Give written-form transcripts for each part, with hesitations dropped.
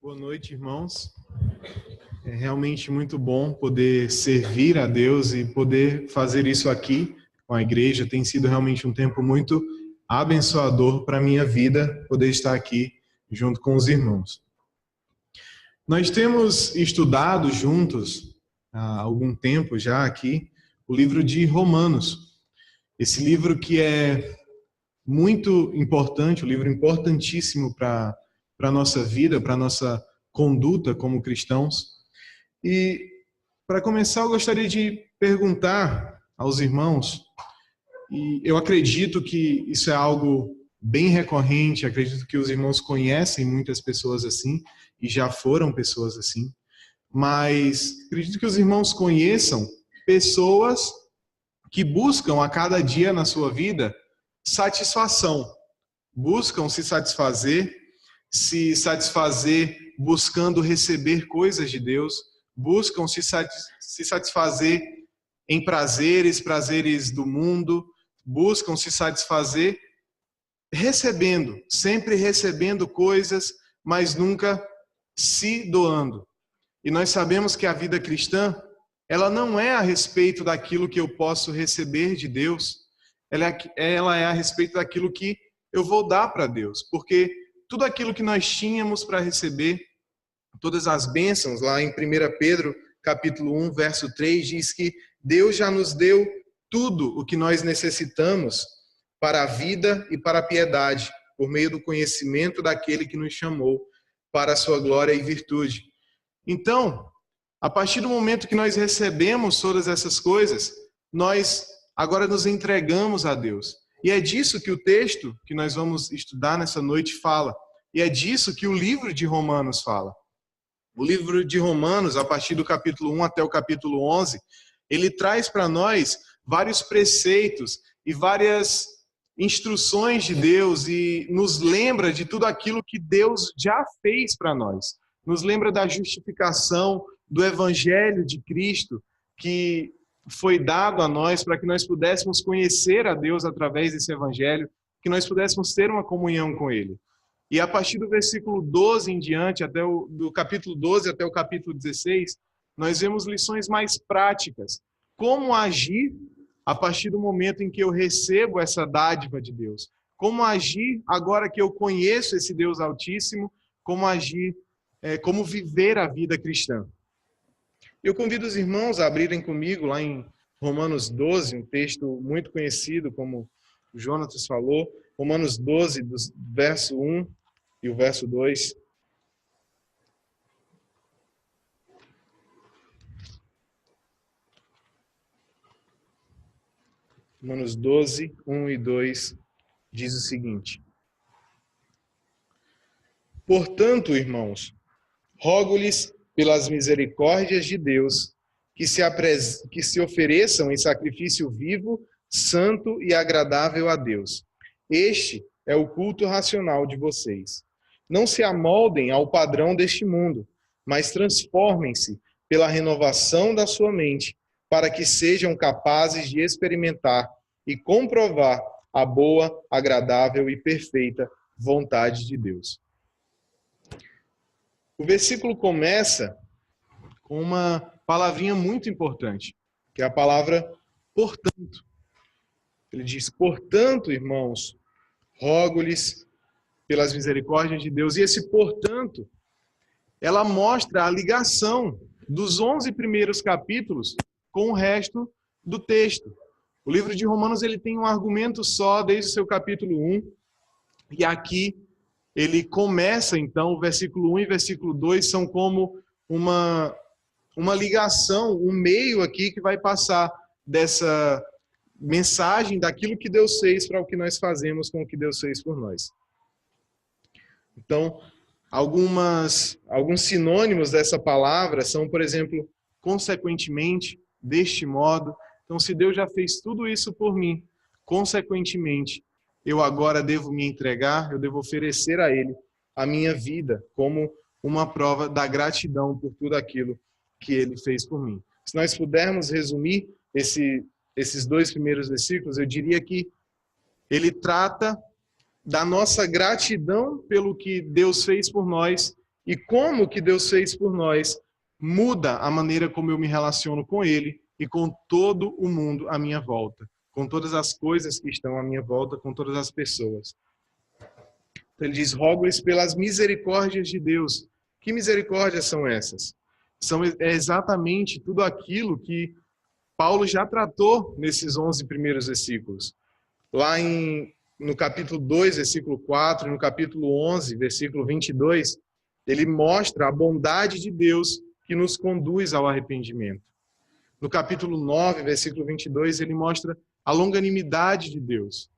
Boa noite, irmãos. É realmente muito bom poder servir a Deus e poder fazer isso aqui com a igreja. Tem sido realmente um tempo muito abençoador para a minha vida, poder estar aqui junto com os irmãos. Nós temos estudado juntos, há algum tempo já aqui, o livro de Romanos. Esse livro que é muito importante, um livro importantíssimo para a nossa vida, para a nossa conduta como cristãos. E, para começar, eu gostaria de perguntar aos irmãos, e eu acredito que isso é algo bem recorrente, acredito que os irmãos conhecem muitas pessoas assim, e já foram pessoas assim, mas acredito que os irmãos conheçam pessoas que buscam a cada dia na sua vida satisfação, buscam se satisfazer buscando receber coisas de Deus, buscam se satisfazer em prazeres do mundo, buscam se satisfazer recebendo, sempre recebendo coisas, mas nunca se doando. E nós sabemos que a vida cristã, ela não é a respeito daquilo que eu posso receber de Deus, ela é a respeito daquilo que eu vou dar para Deus, porque tudo aquilo que nós tínhamos para receber, todas as bênçãos, lá em 1 Pedro, capítulo 1, verso 3, diz que Deus já nos deu tudo o que nós necessitamos para a vida e para a piedade, por meio do conhecimento daquele que nos chamou para a sua glória e virtude. Então, a partir do momento que nós recebemos todas essas coisas, nós agora nos entregamos a Deus. E é disso que o texto que nós vamos estudar nessa noite fala. E é disso que o livro de Romanos fala. O livro de Romanos, a partir do capítulo 1 até o capítulo 11, ele traz para nós vários preceitos e várias instruções de Deus e nos lembra de tudo aquilo que Deus já fez para nós. Nos lembra da justificação, do evangelho de Cristo, que foi dado a nós para que nós pudéssemos conhecer a Deus através desse evangelho, que nós pudéssemos ter uma comunhão com Ele. E a partir do versículo 12 em diante, do capítulo 12 até o capítulo 16, nós vemos lições mais práticas. Como agir a partir do momento em que eu recebo essa dádiva de Deus. Como agir agora que eu conheço esse Deus Altíssimo, como agir, como viver a vida cristã. Eu convido os irmãos a abrirem comigo lá em Romanos 12, um texto muito conhecido, como o Jonatas falou, Romanos 12, do verso 1 e o verso 2. Romanos 12, 1 e 2 diz o seguinte: Portanto, irmãos, rogo-lhes pelas misericórdias de Deus, que se ofereçam em sacrifício vivo, santo e agradável a Deus. Este é o culto racional de vocês. Não se amoldem ao padrão deste mundo, mas transformem-se pela renovação da sua mente, para que sejam capazes de experimentar e comprovar a boa, agradável e perfeita vontade de Deus. O versículo começa com uma palavrinha muito importante, que é a palavra portanto. Ele diz, portanto, irmãos, rogo-lhes pelas misericórdias de Deus. E esse portanto, ela mostra a ligação dos 11 primeiros capítulos com o resto do texto. O livro de Romanos ele tem um argumento só desde o seu capítulo 1, e aqui ele começa, então, o versículo 1 e versículo 2 são como uma ligação, um meio aqui que vai passar dessa mensagem daquilo que Deus fez para o que nós fazemos com o que Deus fez por nós. Então, alguns sinônimos dessa palavra são, por exemplo, consequentemente, deste modo. Então, se Deus já fez tudo isso por mim, consequentemente, eu agora devo me entregar, eu devo oferecer a Ele a minha vida como uma prova da gratidão por tudo aquilo que Ele fez por mim. Se nós pudermos resumir esses dois primeiros versículos, eu diria que ele trata da nossa gratidão pelo que Deus fez por nós e como que Deus fez por nós muda a maneira como eu me relaciono com Ele e com todo o mundo à minha volta, com todas as coisas que estão à minha volta, com todas as pessoas. Ele diz: rogo-lhes pelas misericórdias de Deus. Que misericórdias são essas? É exatamente tudo aquilo que Paulo já tratou nesses 11 primeiros versículos. Lá no capítulo 2, versículo 4, e no capítulo 11, versículo 22, ele mostra a bondade de Deus que nos conduz ao arrependimento. No capítulo 9, versículo 22, ele mostra a longanimidade de Deus.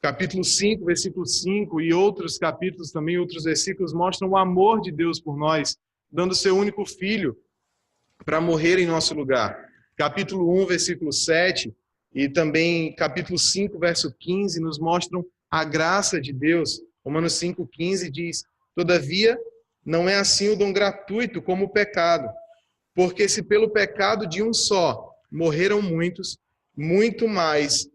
Capítulo 5, versículo 5 e outros capítulos também, outros versículos, mostram o amor de Deus por nós, dando seu único filho para morrer em nosso lugar. Capítulo 1, versículo 7 e também capítulo 5, verso 15, nos mostram a graça de Deus. Romanos 5, 15 diz: todavia, não é assim o dom gratuito como o pecado, porque se pelo pecado de um só morreram muitos, muito mais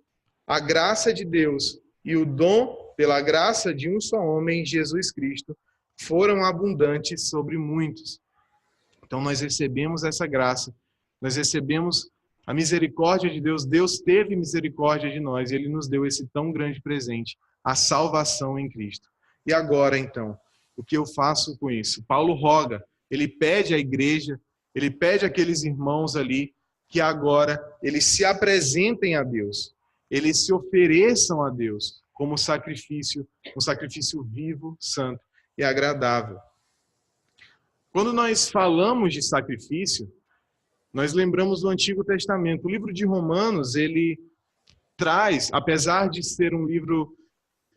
a graça de Deus e o dom pela graça de um só homem, Jesus Cristo, foram abundantes sobre muitos. Então nós recebemos essa graça, nós recebemos a misericórdia de Deus, Deus teve misericórdia de nós e Ele nos deu esse tão grande presente, a salvação em Cristo. E agora, então, o que eu faço com isso? Paulo roga, ele pede à igreja, ele pede àqueles irmãos ali que agora eles se apresentem a Deus, eles se ofereçam a Deus como sacrifício, um sacrifício vivo, santo e agradável. Quando nós falamos de sacrifício, nós lembramos do Antigo Testamento. O livro de Romanos, ele traz, apesar de ser um livro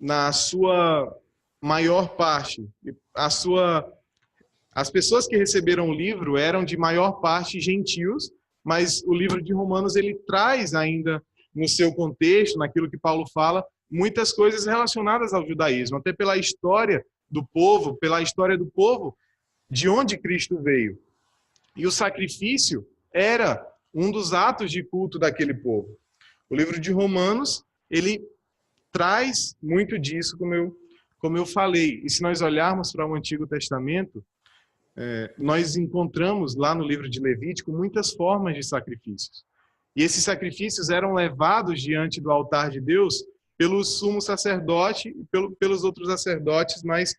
na sua maior parte, as pessoas que receberam o livro eram de maior parte gentios, mas o livro de Romanos ele traz ainda no seu contexto, naquilo que Paulo fala, muitas coisas relacionadas ao judaísmo, até pela história do povo, de onde Cristo veio. E o sacrifício era um dos atos de culto daquele povo. O livro de Romanos, ele traz muito disso, como eu falei. E se nós olharmos para o Antigo Testamento, nós encontramos lá no livro de Levítico muitas formas de sacrifícios. E esses sacrifícios eram levados diante do altar de Deus pelo sumo sacerdote e pelos outros sacerdotes, mas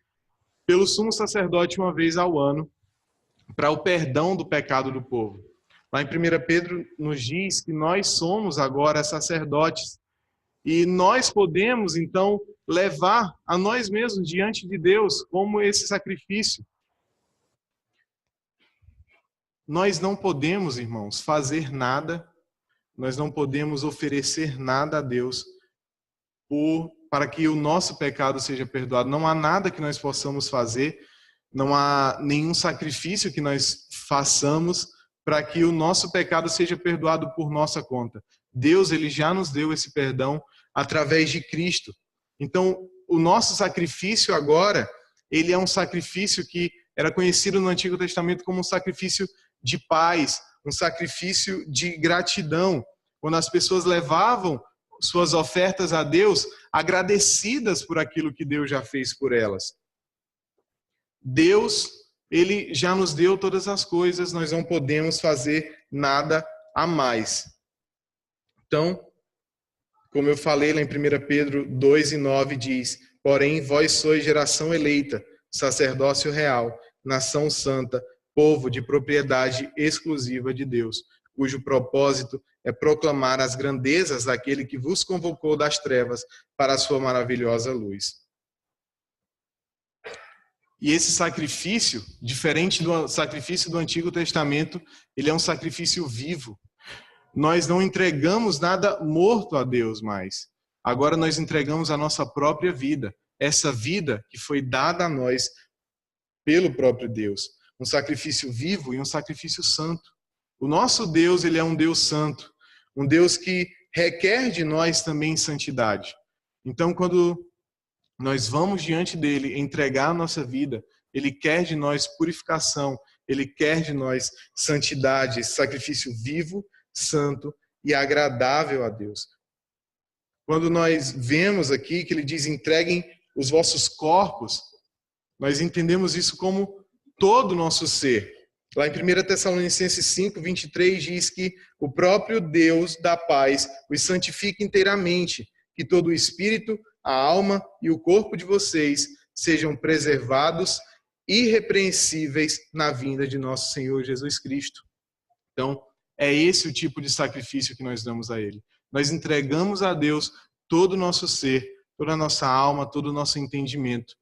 pelo sumo sacerdote uma vez ao ano, para o perdão do pecado do povo. Lá em 1 Pedro nos diz que nós somos agora sacerdotes e nós podemos, então, levar a nós mesmos diante de Deus como esse sacrifício. Nós não podemos, irmãos, fazer nada, nós não podemos oferecer nada a Deus para que o nosso pecado seja perdoado. Não há nada que nós possamos fazer, não há nenhum sacrifício que nós façamos para que o nosso pecado seja perdoado por nossa conta. Deus, ele já nos deu esse perdão através de Cristo. Então, o nosso sacrifício agora, ele é um sacrifício que era conhecido no Antigo Testamento como um sacrifício de paz, um sacrifício de gratidão, quando as pessoas levavam suas ofertas a Deus, agradecidas por aquilo que Deus já fez por elas. Deus, ele já nos deu todas as coisas, nós não podemos fazer nada a mais. Então, como eu falei lá em 1 Pedro 2:9 diz: porém, vós sois geração eleita, sacerdócio real, nação santa, povo de propriedade exclusiva de Deus, cujo propósito é proclamar as grandezas daquele que vos convocou das trevas para a sua maravilhosa luz. E esse sacrifício, diferente do sacrifício do Antigo Testamento, ele é um sacrifício vivo. Nós não entregamos nada morto a Deus mais. Agora nós entregamos a nossa própria vida. Essa vida que foi dada a nós pelo próprio Deus. Um sacrifício vivo e um sacrifício santo. O nosso Deus, ele é um Deus santo. Um Deus que requer de nós também santidade. Então, quando nós vamos diante dele entregar a nossa vida, ele quer de nós purificação, ele quer de nós santidade, sacrifício vivo, santo e agradável a Deus. Quando nós vemos aqui que ele diz: entreguem os vossos corpos, nós entendemos isso como todo o nosso ser. Lá em 1 Tessalonicenses 5, 23 diz que o próprio Deus da paz os santifique inteiramente, que todo o espírito, a alma e o corpo de vocês sejam preservados irrepreensíveis na vinda de nosso Senhor Jesus Cristo. Então, é esse o tipo de sacrifício que nós damos a Ele. Nós entregamos a Deus todo o nosso ser, toda a nossa alma, todo o nosso entendimento.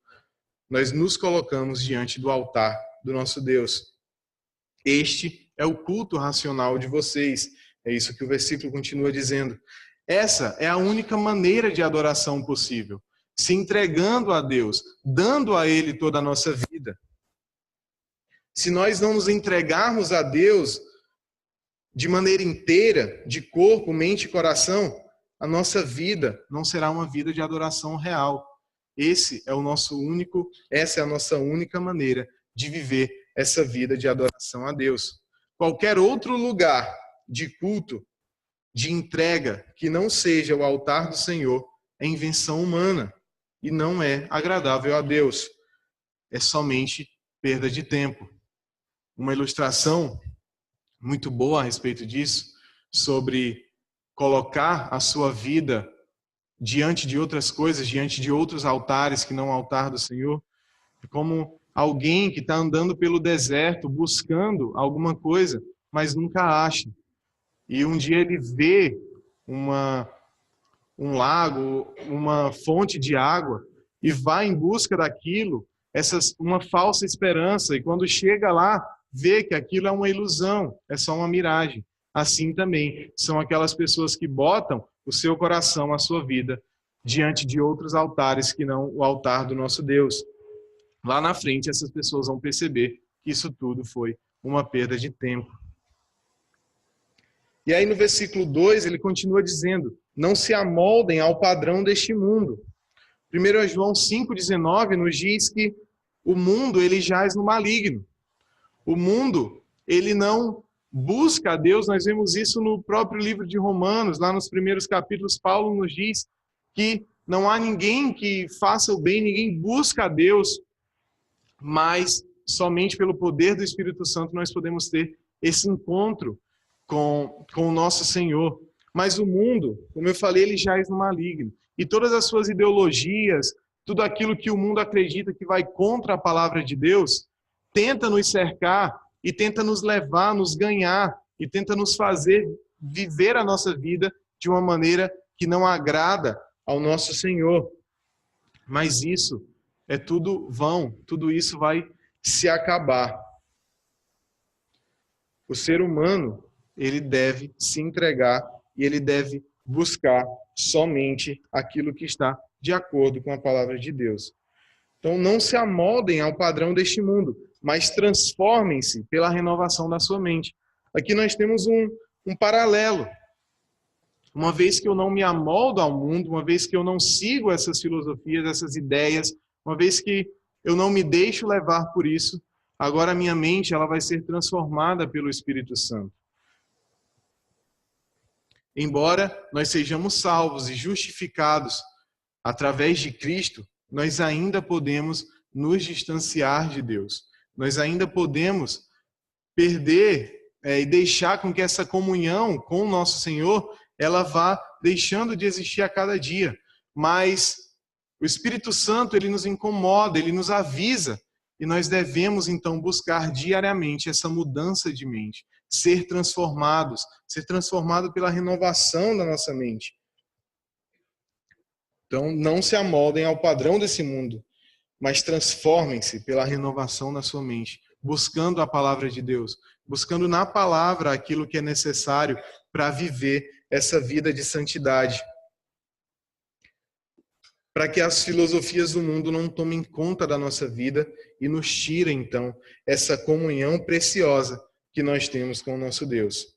Nós nos colocamos diante do altar do nosso Deus. Este é o culto racional de vocês. É isso que o versículo continua dizendo. Essa é a única maneira de adoração possível. Se entregando a Deus, dando a Ele toda a nossa vida. Se nós não nos entregarmos a Deus de maneira inteira, de corpo, mente e coração, a nossa vida não será uma vida de adoração real. Essa é a nossa única maneira de viver essa vida de adoração a Deus. Qualquer outro lugar de culto, de entrega, que não seja o altar do Senhor, é invenção humana e não é agradável a Deus. É somente perda de tempo. Uma ilustração muito boa a respeito disso, sobre colocar a sua vida diante de outras coisas, diante de outros altares que não o altar do Senhor, é como alguém que está andando pelo deserto buscando alguma coisa, mas nunca acha. E um dia ele vê um lago, uma fonte de água, e vai em busca daquilo, uma falsa esperança, e quando chega lá, vê que aquilo é uma ilusão, é só uma miragem. Assim também são aquelas pessoas que botam o seu coração, a sua vida, diante de outros altares que não o altar do nosso Deus. Lá na frente, essas pessoas vão perceber que isso tudo foi uma perda de tempo. E aí no versículo 2, ele continua dizendo, não se amoldem ao padrão deste mundo. 1 João 5,19 nos diz que o mundo, ele jaz no maligno. O mundo, ele não busca a Deus, nós vemos isso no próprio livro de Romanos, lá nos primeiros capítulos, Paulo nos diz que não há ninguém que faça o bem, ninguém busca a Deus, mas somente pelo poder do Espírito Santo nós podemos ter esse encontro com o nosso Senhor. Mas o mundo, como eu falei, ele jaz no maligno. E todas as suas ideologias, tudo aquilo que o mundo acredita que vai contra a palavra de Deus, tenta nos cercar e tenta nos levar, nos ganhar e tenta nos fazer viver a nossa vida de uma maneira que não agrada ao nosso Senhor. Mas isso é tudo vão, tudo isso vai se acabar. O ser humano, ele deve se entregar e ele deve buscar somente aquilo que está de acordo com a palavra de Deus. Então, não se amoldem ao padrão deste mundo, mas transformem-se pela renovação da sua mente. Aqui nós temos um paralelo. Uma vez que eu não me amoldo ao mundo, uma vez que eu não sigo essas filosofias, essas ideias, uma vez que eu não me deixo levar por isso, agora a minha mente ela vai ser transformada pelo Espírito Santo. Embora nós sejamos salvos e justificados através de Cristo, nós ainda podemos nos distanciar de Deus. Nós ainda podemos perder e deixar com que essa comunhão com o nosso Senhor, ela vá deixando de existir a cada dia. Mas o Espírito Santo, ele nos incomoda, ele nos avisa, e nós devemos então buscar diariamente essa mudança de mente, ser transformado pela renovação da nossa mente. Então, não se amoldem ao padrão desse mundo, mas transformem-se pela renovação da sua mente, buscando a palavra de Deus, buscando na palavra aquilo que é necessário para viver essa vida de santidade. Para que as filosofias do mundo não tomem conta da nossa vida e nos tirem, então, essa comunhão preciosa que nós temos com o nosso Deus.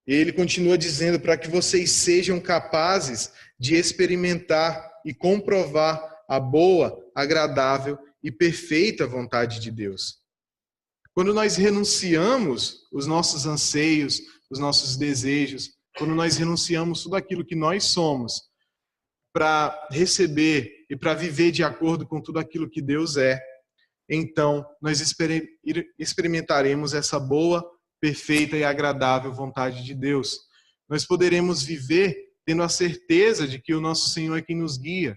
Ele continua dizendo para que vocês sejam capazes de experimentar e comprovar a boa, agradável e perfeita vontade de Deus. Quando nós renunciamos os nossos anseios, os nossos desejos, quando nós renunciamos tudo aquilo que nós somos para receber e para viver de acordo com tudo aquilo que Deus é, então nós experimentaremos essa boa, perfeita e agradável vontade de Deus. Nós poderemos viver tendo a certeza de que o nosso Senhor é quem nos guia.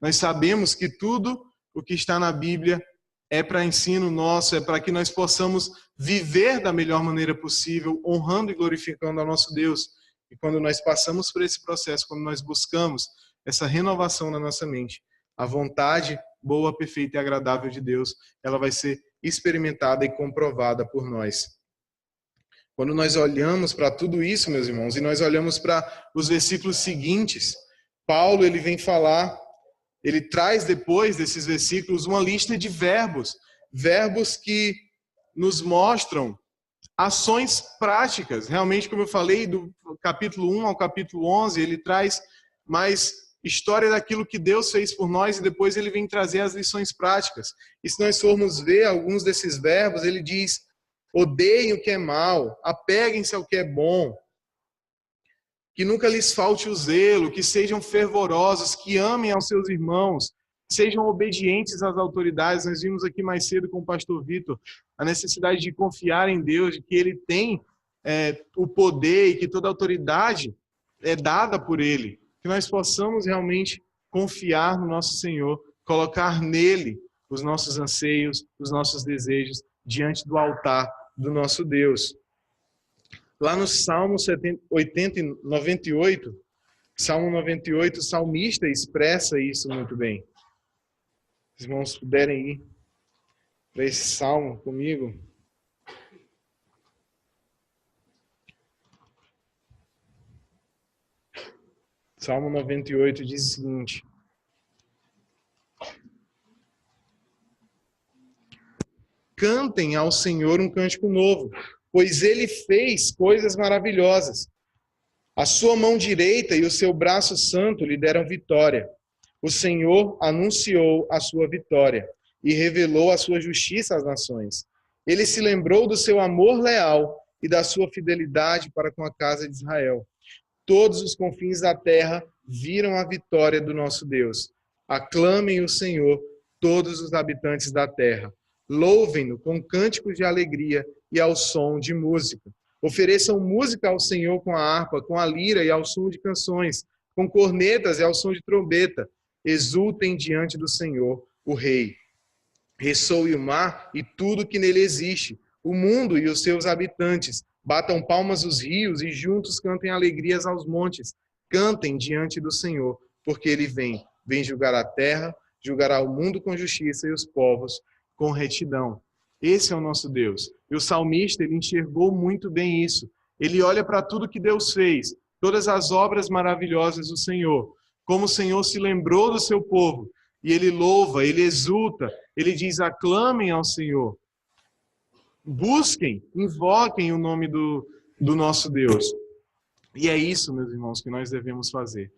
Nós sabemos que tudo o que está na Bíblia é para ensino nosso, é para que nós possamos viver da melhor maneira possível, honrando e glorificando ao nosso Deus. E quando nós passamos por esse processo, quando nós buscamos essa renovação na nossa mente, a vontade boa, perfeita e agradável de Deus, ela vai ser experimentada e comprovada por nós. Quando nós olhamos para tudo isso, meus irmãos, e nós olhamos para os versículos seguintes, Paulo ele vem falar, ele traz depois desses versículos uma lista de verbos que nos mostram ações práticas. Realmente, como eu falei, do capítulo 1 ao capítulo 11, ele traz mais história daquilo que Deus fez por nós e depois ele vem trazer as lições práticas. E se nós formos ver alguns desses verbos, ele diz: odeiem o que é mal, apeguem-se ao que é bom, que nunca lhes falte o zelo, que sejam fervorosos, que amem aos seus irmãos, sejam obedientes às autoridades. Nós vimos aqui mais cedo com o pastor Vitor a necessidade de confiar em Deus, de que Ele tem o poder e que toda autoridade é dada por Ele. Que nós possamos realmente confiar no nosso Senhor, colocar nele os nossos anseios, os nossos desejos diante do altar do nosso Deus. Lá no Salmo 98, Salmo 98, o salmista expressa isso muito bem. Os irmãos puderem ir para esse salmo comigo. Salmo 98 diz o seguinte: cantem ao Senhor um cântico novo, pois Ele fez coisas maravilhosas. A sua mão direita e o seu braço santo lhe deram vitória. O Senhor anunciou a sua vitória e revelou a sua justiça às nações. Ele se lembrou do seu amor leal e da sua fidelidade para com a casa de Israel. Todos os confins da terra viram a vitória do nosso Deus. Aclamem o Senhor, todos os habitantes da terra. Louvem-no com cânticos de alegria e ao som de música. Ofereçam música ao Senhor com a harpa, com a lira e ao som de canções, com cornetas e ao som de trombeta. Exultem diante do Senhor, o Rei. Ressoe o mar e tudo que nele existe, o mundo e os seus habitantes. Batam palmas os rios e juntos cantem alegrias aos montes. Cantem diante do Senhor, porque ele vem julgar a terra, julgará o mundo com justiça e os povos com retidão. Esse é o nosso Deus. E o salmista, ele enxergou muito bem isso. Ele olha para tudo que Deus fez, todas as obras maravilhosas do Senhor, como o Senhor se lembrou do seu povo, e ele louva, ele exulta, ele diz: aclamem ao Senhor. Busquem, invoquem o nome do nosso Deus. E é isso, meus irmãos, que nós devemos fazer.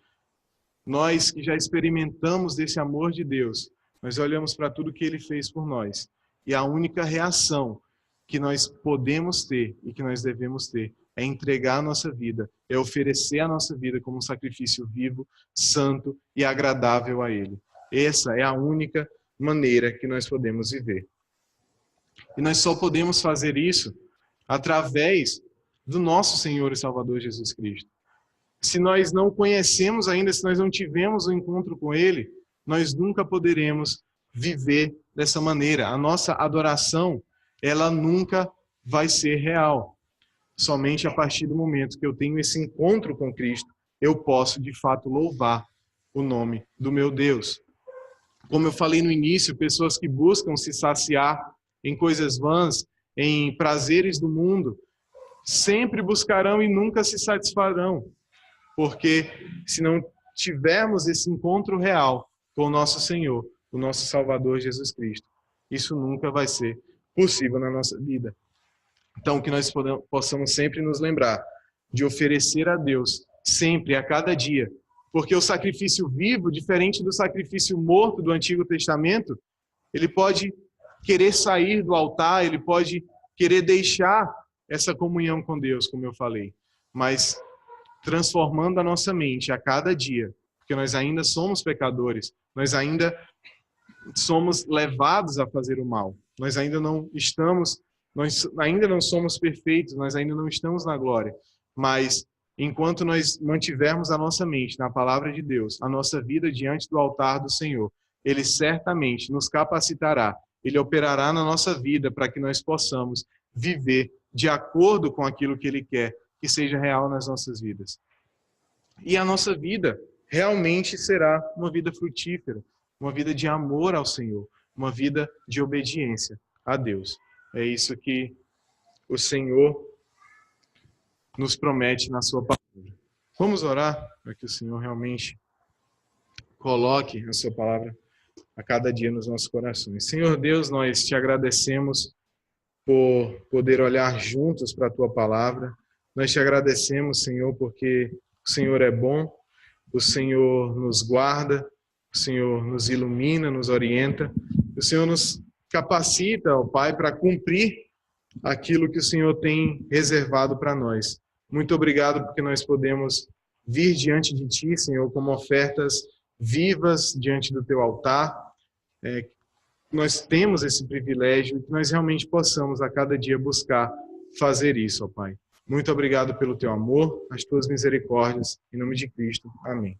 Nós que já experimentamos desse amor de Deus, nós olhamos para tudo que Ele fez por nós. E a única reação que nós podemos ter e que nós devemos ter é entregar a nossa vida, é oferecer a nossa vida como um sacrifício vivo, santo e agradável a Ele. Essa é a única maneira que nós podemos viver. E nós só podemos fazer isso através do nosso Senhor e Salvador Jesus Cristo. Se nós não conhecemos ainda, se nós não tivemos um encontro com Ele, nós nunca poderemos viver dessa maneira. A nossa adoração, ela nunca vai ser real. Somente a partir do momento que eu tenho esse encontro com Cristo, eu posso de fato louvar o nome do meu Deus. Como eu falei no início, pessoas que buscam se saciar em coisas vãs, em prazeres do mundo, sempre buscarão e nunca se satisfarão. Porque se não tivermos esse encontro real com o nosso Senhor, o nosso Salvador Jesus Cristo, isso nunca vai ser possível na nossa vida. Então, que nós possamos sempre nos lembrar de oferecer a Deus, sempre, a cada dia, porque o sacrifício vivo, diferente do sacrifício morto do Antigo Testamento, ele pode querer sair do altar, ele pode querer deixar essa comunhão com Deus, como eu falei, mas transformando a nossa mente a cada dia, porque nós ainda somos pecadores, nós ainda somos levados a fazer o mal. Nós ainda não somos perfeitos, nós ainda não estamos na glória. Mas enquanto nós mantivermos a nossa mente na palavra de Deus, a nossa vida diante do altar do Senhor, Ele certamente nos capacitará, Ele operará na nossa vida para que nós possamos viver de acordo com aquilo que Ele quer que seja real nas nossas vidas. E a nossa vida realmente será uma vida frutífera, uma vida de amor ao Senhor, uma vida de obediência a Deus. É isso que o Senhor nos promete na sua palavra. Vamos orar para que o Senhor realmente coloque a sua palavra a cada dia nos nossos corações. Senhor Deus, nós te agradecemos por poder olhar juntos para a tua palavra. Nós te agradecemos, Senhor, porque o Senhor é bom, o Senhor nos guarda, o Senhor nos ilumina, nos orienta, o Senhor nos capacita, ó Pai, para cumprir aquilo que o Senhor tem reservado para nós. Muito obrigado porque nós podemos vir diante de Ti, Senhor, como ofertas vivas diante do Teu altar. Nós temos esse privilégio e que nós realmente possamos a cada dia buscar fazer isso, ó Pai. Muito obrigado pelo Teu amor, as Tuas misericórdias. Em nome de Cristo. Amém.